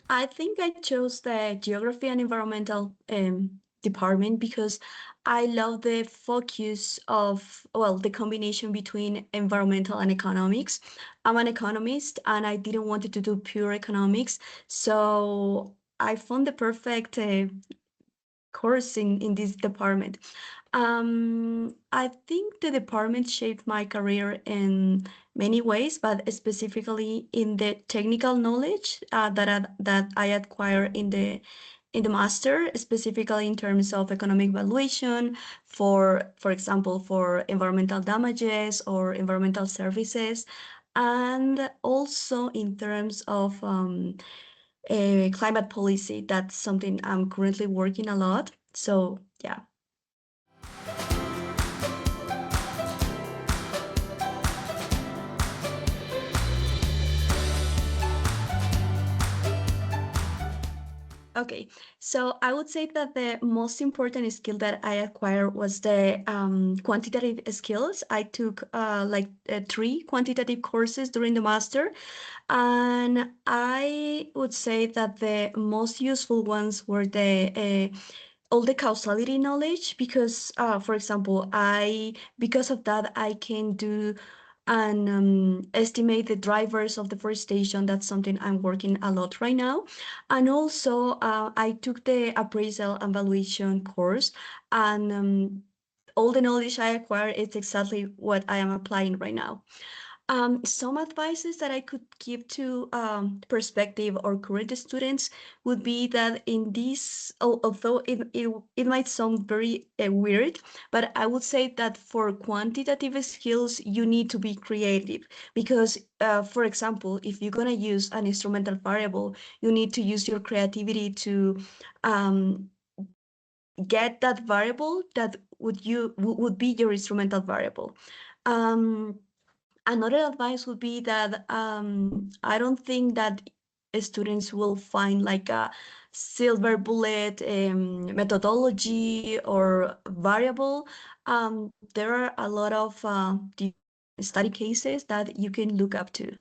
I think I chose the Geography and Environmental department because I love the focus of, well, the combination between environmental and economics. I'm an economist and I didn't want to do pure economics, so I found the perfect course in this department. I think the department shaped my career in many ways, but specifically in the technical knowledge that I acquire in the master, specifically in terms of economic valuation, for example, for environmental damages or environmental services, and also in terms of climate policy. That's something I'm currently working a lot. So yeah. Okay, so I would say that the most important skill that I acquired was the quantitative skills. I took three quantitative courses during the master, and I would say that the most useful ones were the all the causality knowledge because, for example, because of that I can do and estimate the drivers of deforestation. That's something I'm working a lot right now. And also, I took the appraisal and valuation course, and all the knowledge I acquired is exactly what I am applying right now. Some advices that I could give to perspective or current students would be that in this, although it might sound very weird, but I would say that for quantitative skills, you need to be creative because, for example, if you're going to use an instrumental variable, you need to use your creativity to um, get that variable that would be your instrumental variable. Um, Another advice would be that I don't think that students will find like a silver bullet methodology or variable. There are a lot of study cases that you can look up to.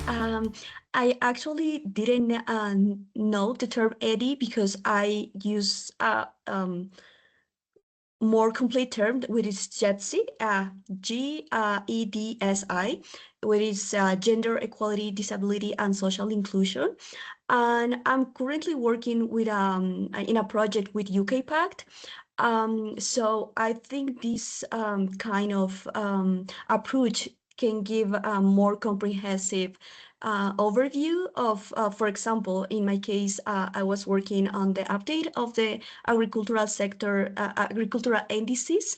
Um, I actually didn't know the term eddy because I use more complete term, which is GEDSI, GEDSI, which is Gender Equality, Disability, and Social Inclusion. And I'm currently working with in a project with UK Pact. So I think this kind of approach can give a more comprehensive overview of, for example, in my case, I was working on the update of the agricultural sector, agricultural indices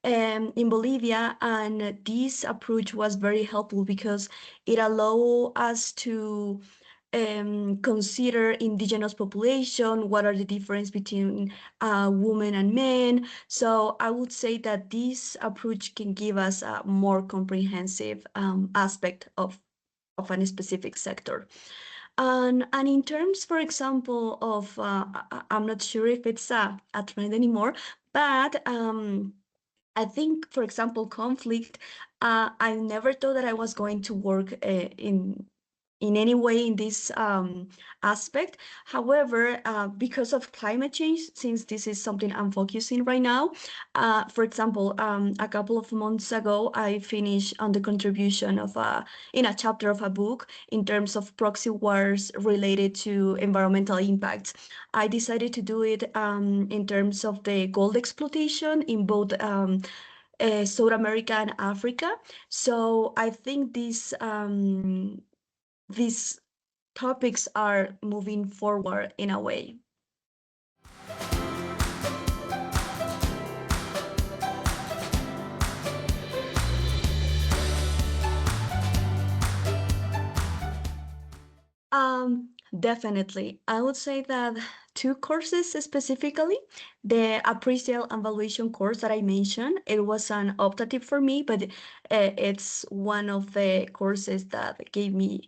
in Bolivia, and this approach was very helpful because it allowed us to consider indigenous population, what are the difference between women and men. So I would say that this approach can give us a more comprehensive aspect of a specific sector. And in terms, for example, of, I'm not sure if it's a trend anymore, but I think, for example, conflict, I never thought that I was going to work in any way in this aspect. However, because of climate change, since this is something I'm focusing right now, for example, a couple of months ago, I finished on the contribution of in a chapter of a book in terms of proxy wars related to environmental impacts. I decided to do it in terms of the gold exploitation in both South America and Africa. So I think these topics are moving forward in a way. Definitely. I would say that two courses specifically, the appraisal and valuation course that I mentioned, it was an optative for me, but it's one of the courses that gave me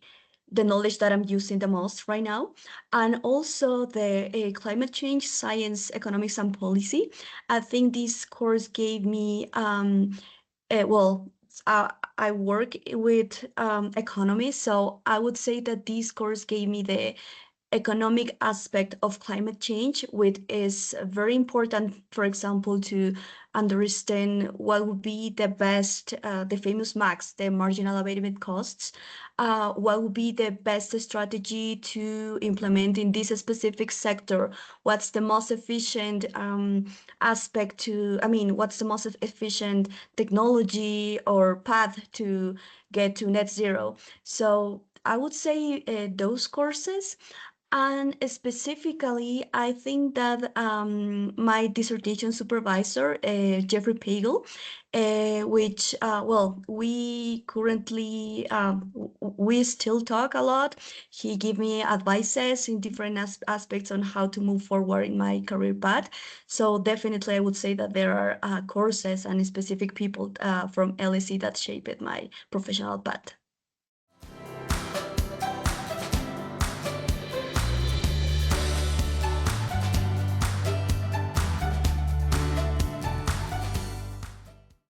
the knowledge that I'm using the most right now. And also the climate change, science, economics, and policy. I think this course gave me, well, I work with economy, so I would say that this course gave me the economic aspect of climate change, which is very important, for example, to understand what would be the best, the famous max, the marginal abatement costs, what would be the best strategy to implement in this specific sector, what's the most efficient aspect to, I mean, what's the most efficient technology or path to get to net zero. So I would say those courses. And specifically, I think that my dissertation supervisor, Jeffrey Pagel, which, well, we currently, we still talk a lot. He gave me advices in different aspects on how to move forward in my career path. So definitely, I would say that there are courses and specific people from LSE that shaped my professional path.